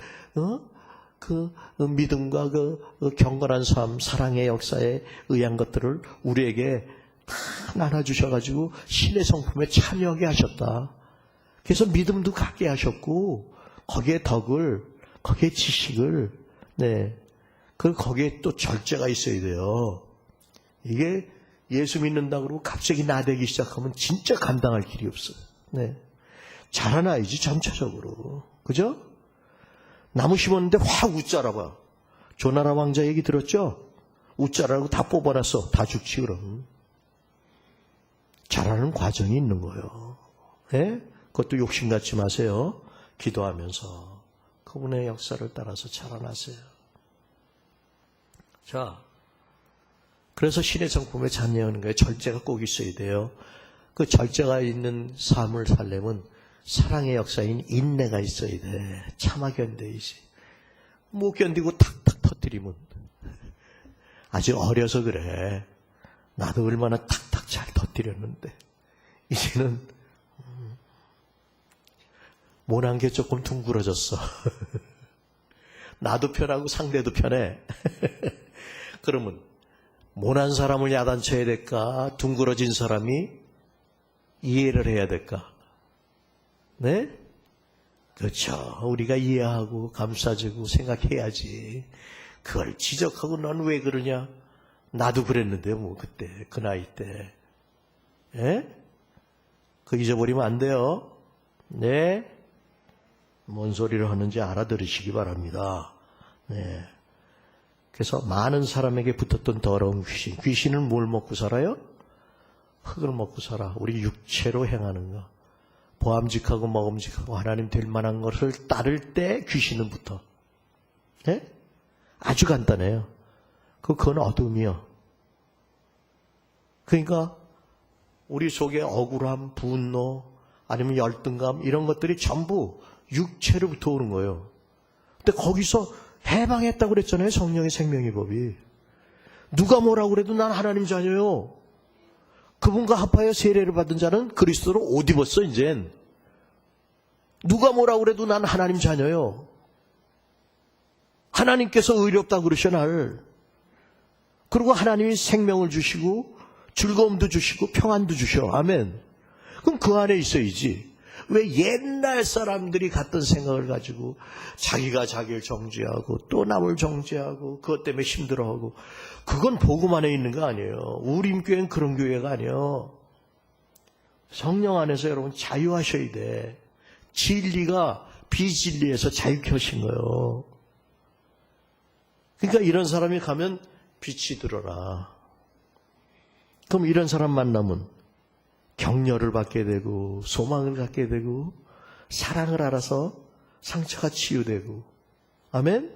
그 믿음과 그 경건한 삶, 사랑의 역사에 의한 것들을 우리에게 다 나눠주셔가지고 신의 성품에 참여하게 하셨다. 그래서 믿음도 갖게 하셨고 거기에 덕을, 거기에 지식을, 네, 거기에 또 절제가 있어야 돼요. 이게 예수 믿는다고 그러고 갑자기 나대기 시작하면 진짜 감당할 길이 없어요. 네, 자라나야지 전체적으로. 그죠? 나무 심었는데 확 웃자라 봐. 조나라 왕자 얘기 들었죠? 웃자라고 다 뽑아놨어. 다 죽지 그럼. 자라는 과정이 있는 거예요. 네? 그것도 욕심 갖지 마세요. 기도하면서 그분의 역사를 따라서 자라나세요. 자, 그래서 신의 성품에 자녀하는 거예요. 절제가 꼭 있어야 돼요. 그 절제가 있는 삶을 살려면 사랑의 역사인 인내가 있어야 돼. 참아 견뎌야지. 못 견디고 탁탁 터뜨리면 아직 어려서 그래. 나도 얼마나 탁탁 잘 터뜨렸는데 이제는 모난 게 조금 둥그러졌어. 나도 편하고 상대도 편해. 그러면 모난 사람을 야단쳐야 될까? 둥그러진 사람이 이해를 해야 될까? 네? 그렇죠. 우리가 이해하고 감싸주고 생각해야지. 그걸 지적하고 넌 왜 그러냐? 나도 그랬는데 뭐 그때 그 나이 때. 예? 그 잊어버리면 안 돼요. 네? 뭔 소리를 하는지 알아들으시기 바랍니다. 네. 그래서 많은 사람에게 붙었던 더러운 귀신. 귀신은 뭘 먹고 살아요? 흙을 먹고 살아. 우리 육체로 행하는 거. 보암직하고 먹음직하고 하나님 될 만한 것을 따를 때 귀신은 붙어. 네? 아주 간단해요. 그건 어둠이요. 그러니까 우리 속에 억울함, 분노, 아니면 열등감 이런 것들이 전부 육체로부터 오는 거예요. 근데 거기서 해방했다고 그랬잖아요. 성령의 생명의 법이. 누가 뭐라고 그래도 난 하나님 자녀요. 그분과 합하여 세례를 받은 자는 그리스도로 옷 입었어 이젠. 누가 뭐라고 그래도 난 하나님 자녀요. 하나님께서 의롭다고 그러셔 날. 그리고 하나님이 생명을 주시고 즐거움도 주시고 평안도 주셔. 아멘. 그럼 그 안에 있어야지. 왜 옛날 사람들이 갖던 생각을 가지고 자기가 자기를 정죄하고 또 남을 정죄하고 그것 때문에 힘들어하고, 그건 복음 안에 있는 거 아니에요. 우림교회는 그런 교회가 아니에요. 성령 안에서 여러분 자유하셔야 돼. 진리가 비진리에서 자유케 하신 거예요. 그러니까 이런 사람이 가면 빛이 드러나. 그럼 이런 사람 만나면 격려를 받게 되고 소망을 갖게 되고 사랑을 알아서 상처가 치유되고. 아멘?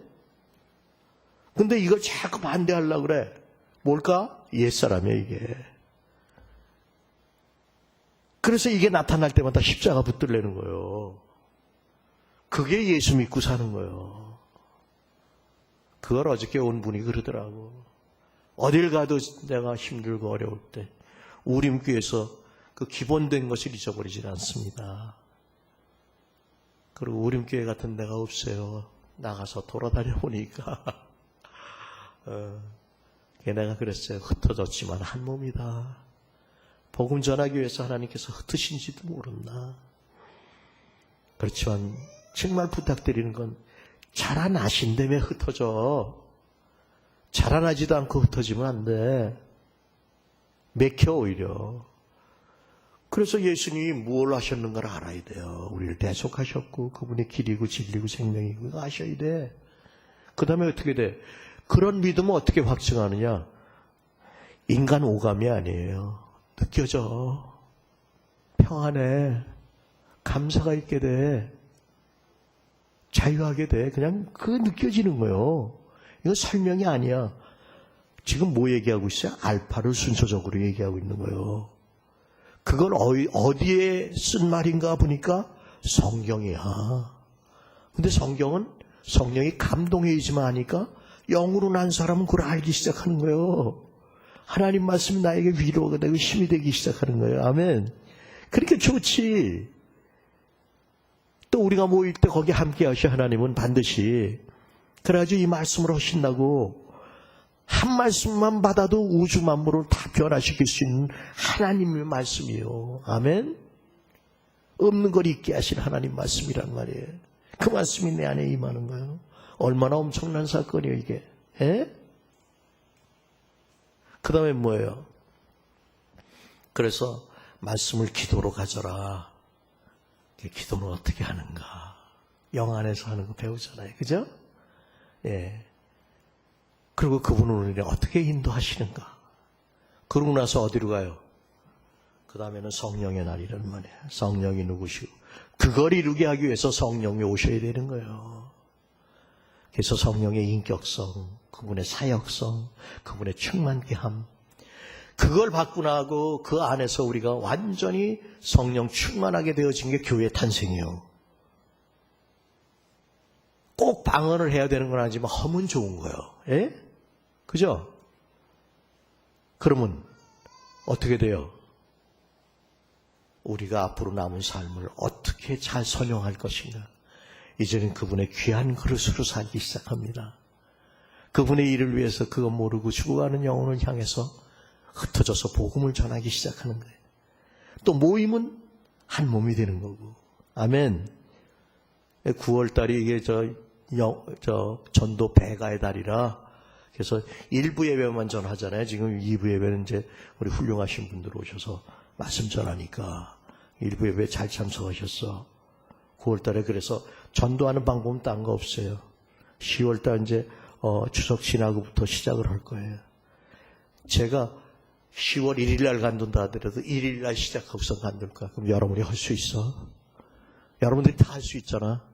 근데 이걸 자꾸 반대하려고 그래. 뭘까? 옛사람이야 이게. 그래서 이게 나타날 때마다 십자가 붙들려는 거예요. 그게 예수 믿고 사는 거예요. 그걸 어저께 온 분이 그러더라고. 어딜 가도 내가 힘들고 어려울 때 우림교에서 그 기본된 것을 잊어버리진 않습니다. 그리고 우림교회 같은 데가 없어요. 나가서 돌아다녀 보니까 내가 그랬어요. 흩어졌지만 한 몸이다. 복음 전하기 위해서 하나님께서 흩으신지도 모른다. 그렇지만 정말 부탁드리는 건 자라나신다며 흩어져. 자라나지도 않고 흩어지면 안 돼. 맥혀 오히려. 그래서 예수님이 무엇을 하셨는가를 알아야 돼요. 우리를 대속하셨고 그분의 길이고 진리고 생명이고 이거 아셔야 돼. 그 다음에 어떻게 돼? 그런 믿음은 어떻게 확증하느냐? 인간 오감이 아니에요. 느껴져. 평안해. 감사가 있게 돼. 자유하게 돼. 그냥 그 느껴지는 거예요. 이건 설명이 아니야. 지금 뭐 얘기하고 있어요? 알파를 순서적으로 얘기하고 있는 거예요. 그걸 어디에 쓴 말인가 보니까 성경이야. 근데 성경은 성령이 감동에 의지만 하니까 영으로 난 사람은 그걸 알기 시작하는 거예요. 하나님 말씀이 나에게 위로가 되고 힘이 되기 시작하는 거예요. 아멘. 그렇게 좋지. 또 우리가 모일 때 거기 함께 하셔 하나님은 반드시. 그래가지고 이 말씀을 하신다고 한 말씀만 받아도 우주 만물을 다 변화시킬 수 있는 하나님의 말씀이에요. 아멘. 없는 걸 있게 하신 하나님 말씀이란 말이에요. 그 말씀이 내 안에 임하는 거예요. 얼마나 엄청난 사건이에요 이게. 에? 그 다음에 뭐예요? 그래서 말씀을 기도로 가져라. 기도는 어떻게 하는가? 영 안에서 하는 거 배우잖아요. 그죠? 예. 그리고 그분은 우리를 어떻게 인도하시는가? 그러고 나서 어디로 가요? 그 다음에는 성령의 날이란 말이에요. 성령이 누구시고 그걸 이루게 하기 위해서 성령이 오셔야 되는 거예요. 그래서 성령의 인격성, 그분의 사역성, 그분의 충만케 함, 그걸 받고 나고 그 안에서 우리가 완전히 성령 충만하게 되어진 게 교회 탄생이에요. 꼭 방언을 해야 되는 건 아니지만 하면 좋은 거예요. 예? 그죠? 그러면 어떻게 돼요? 우리가 앞으로 남은 삶을 어떻게 잘 선용할 것인가? 이제는 그분의 귀한 그릇으로 살기 시작합니다. 그분의 일을 위해서 그거 모르고 죽어가는 영혼을 향해서 흩어져서 복음을 전하기 시작하는 거예요. 또 모임은 한 몸이 되는 거고. 아멘. 9월달이 이게 전도 배가의 달이라 그래서 1부 예배만 전하잖아요. 지금 2부 예배는 이제 우리 훌륭하신 분들 오셔서 말씀 전하니까 1부 예배 잘 참석하셨어. 9월달에 그래서 전도하는 방법은 딴 거 없어요. 10월달 이제 추석 지나고부터 시작을 할 거예요. 제가 10월 1일 날 간둔다 하더라도 1일 날 시작하고서 간둘까? 그럼 여러분이 할 수 있어? 여러분들이 다 할 수 있잖아.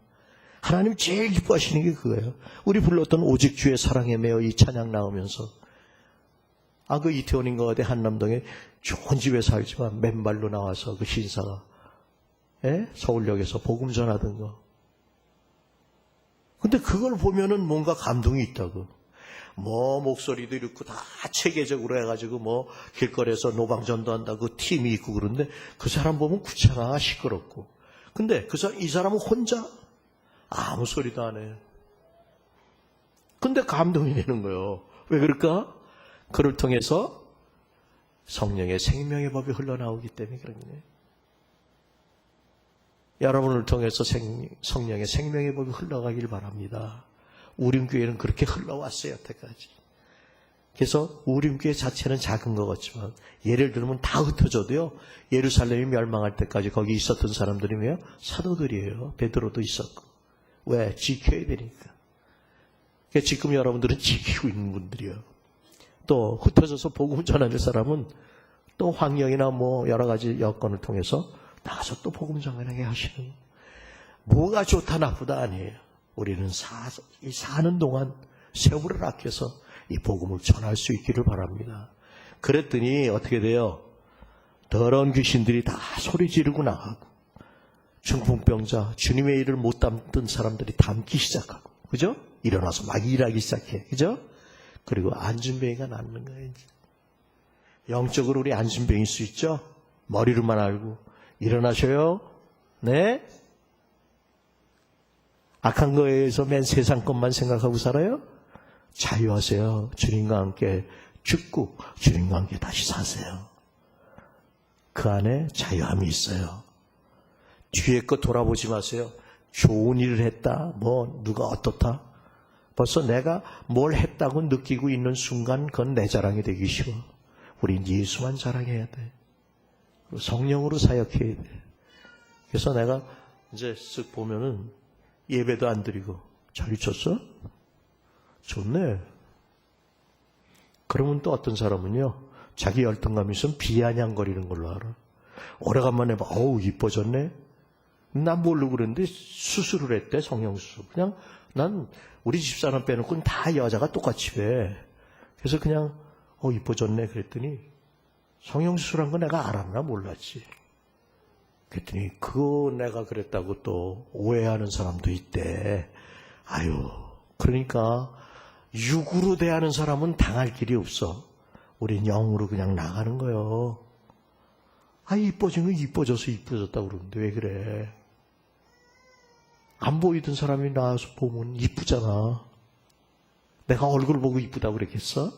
하나님 제일 기뻐하시는 게 그거예요. 우리 불렀던 오직 주의 사랑에 매여 이 찬양 나오면서 그 이태원인가 어디 한남동에 좋은 집에 살지만 맨발로 나와서 그 신사가 서울역에서 복음 전하던 거. 근데 그걸 보면은 뭔가 감동이 있다고. 뭐 목소리도 이렇고 다 체계적으로 해가지고 뭐 길거리에서 노방전도 한다고 팀이 있고 그런데 그 사람 보면 구차나 시끄럽고. 근데 이 사람은 혼자 아무 소리도 안 해요. 근데 감동이 되는 거예요. 왜 그럴까? 그를 통해서 성령의 생명의 법이 흘러나오기 때문에 그런 거예요. 여러분을 통해서 성령의 생명의 법이 흘러가길 바랍니다. 우림교회는 그렇게 흘러왔어요, 여태까지. 그래서 우림교회 자체는 작은 것 같지만 예를 들면 다 흩어져도요, 예루살렘이 멸망할 때까지 거기 있었던 사람들이 뭐예요? 사도들이에요. 베드로도 있었고. 왜? 지켜야 되니까. 그러니까 지금 여러분들은 지키고 있는 분들이에요. 또 흩어져서 복음을 전하는 사람은 또 환경이나 뭐 여러 가지 여건을 통해서 나가서 또 복음 전하게 하시는. 뭐가 좋다 나쁘다 아니에요. 우리는 사는 동안 세월을 아껴서 이 복음을 전할 수 있기를 바랍니다. 그랬더니 어떻게 돼요? 더러운 귀신들이 다 소리 지르고 나가고, 중풍병자, 주님의 일을 못 담던 사람들이 담기 시작하고, 그죠? 일어나서 막 일하기 시작해, 그죠? 그리고 안진병이가 낫는 거예요. 이제. 영적으로 우리 안진병일 수 있죠? 머리로만 알고 일어나셔요. 네? 악한 거에 의해서 맨 세상 것만 생각하고 살아요? 자유하세요. 주님과 함께 죽고 주님과 함께 다시 사세요. 그 안에 자유함이 있어요. 뒤에 거 돌아보지 마세요. 좋은 일을 했다, 뭐 누가 어떻다. 벌써 내가 뭘 했다고 느끼고 있는 순간 그건 내 자랑이 되기 쉬워. 우린 예수만 자랑해야 돼. 성령으로 사역해야 돼. 그래서 내가 이제 쓱 보면은 예배도 안 드리고 잘 잊혔어? 좋네. 그러면 또 어떤 사람은요, 자기 열등감이 있으면 비아냥거리는 걸로 알아. 오래간만에 봐, 어우 이뻐졌네. 난 모르고 그랬는데 수술을 했대, 성형수술. 그냥 난 우리 집사람 빼놓고는 다 여자가 똑같이 해. 그래서 그냥 이뻐졌네 그랬더니 성형수술한 거 내가 알았나 몰랐지. 그랬더니 그거 내가 그랬다고 또 오해하는 사람도 있대. 아유, 그러니까 육으로 대하는 사람은 당할 길이 없어. 우린 영으로 그냥 나가는 거예요. 이뻐진 거 이뻐져서 이뻐졌다고 그러는데 왜 그래? 안 보이던 사람이 나와서 보면 이쁘잖아. 내가 얼굴 보고 이쁘다고 그랬겠어?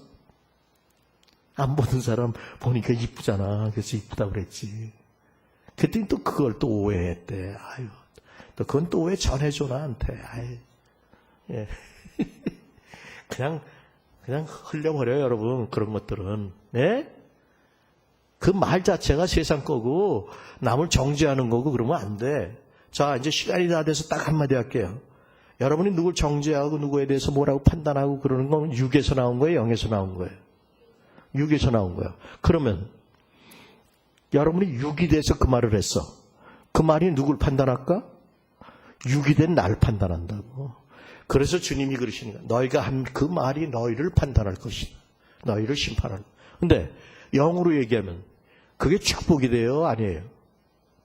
안 보는 사람 보니까 이쁘잖아. 그래서 이쁘다고 그랬지. 그랬더니 또 그걸 또 오해했대. 아유, 또 그건 또 왜 전해줘 나한테. 아유, 예. 그냥 흘려버려요, 여러분. 그런 것들은. 예? 그 말 자체가 세상 거고 남을 정죄하는 거고 그러면 안 돼. 자, 이제 시간이 다 돼서 딱 한마디 할게요. 여러분이 누굴 정죄하고 누구에 대해서 뭐라고 판단하고 그러는 건 육에서 나온 거예요, 영에서 나온 거예요? 육에서 나온 거예요. 그러면 여러분이 육이 돼서 그 말을 했어. 그 말이 누굴 판단할까? 육이 된 날 판단한다고. 그래서 주님이 그러시는 거야. 너희가 한 그 말이 너희를 판단할 것이다. 너희를 심판할. 근데 영으로 얘기하면 그게 축복이 돼요? 아니에요?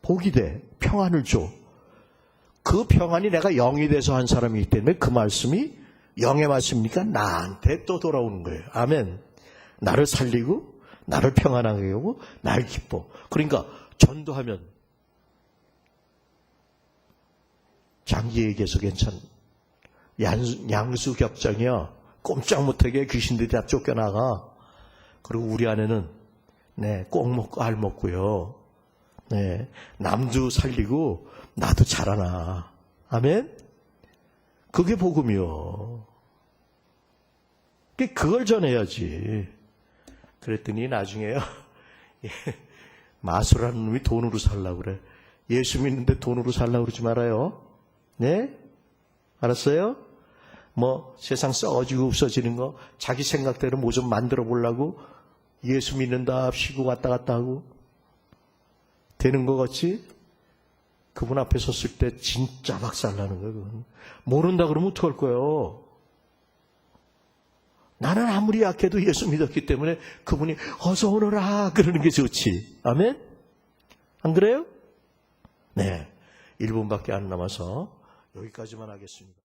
복이 돼. 평안을 줘. 그 평안이 내가 영이 돼서 한 사람이기 때문에 그 말씀이 영의 말씀이니까 나한테 또 돌아오는 거예요. 아멘. 나를 살리고 나를 평안하게 하고 날 기뻐. 그러니까 전도하면 장기 얘기해서 괜찮아. 양수겹정이야. 꼼짝 못하게 귀신들이 다 쫓겨나가. 그리고 우리 안에는 꼭 먹고 알 먹고요. 남도 살리고 나도 자라나. 아멘? 그게 복음이요. 그걸 전해야지. 그랬더니 나중에요. 마술하는 놈이 돈으로 살라고 그래. 예수 믿는데 돈으로 살라고 그러지 말아요. 네? 알았어요? 뭐 세상 썩어지고 없어지는 거 자기 생각대로 뭐 좀 만들어 보려고 예수 믿는다 쉬고 왔다 갔다 하고 되는 거 같지? 그분 앞에 섰을 때 진짜 박살나는 거예요. 그건. 모른다 그러면 어떡할 거예요? 나는 아무리 약해도 예수 믿었기 때문에 그분이 어서 오너라 그러는 게 좋지. 아멘? 안 그래요? 네. 1분밖에 안 남아서 여기까지만 하겠습니다.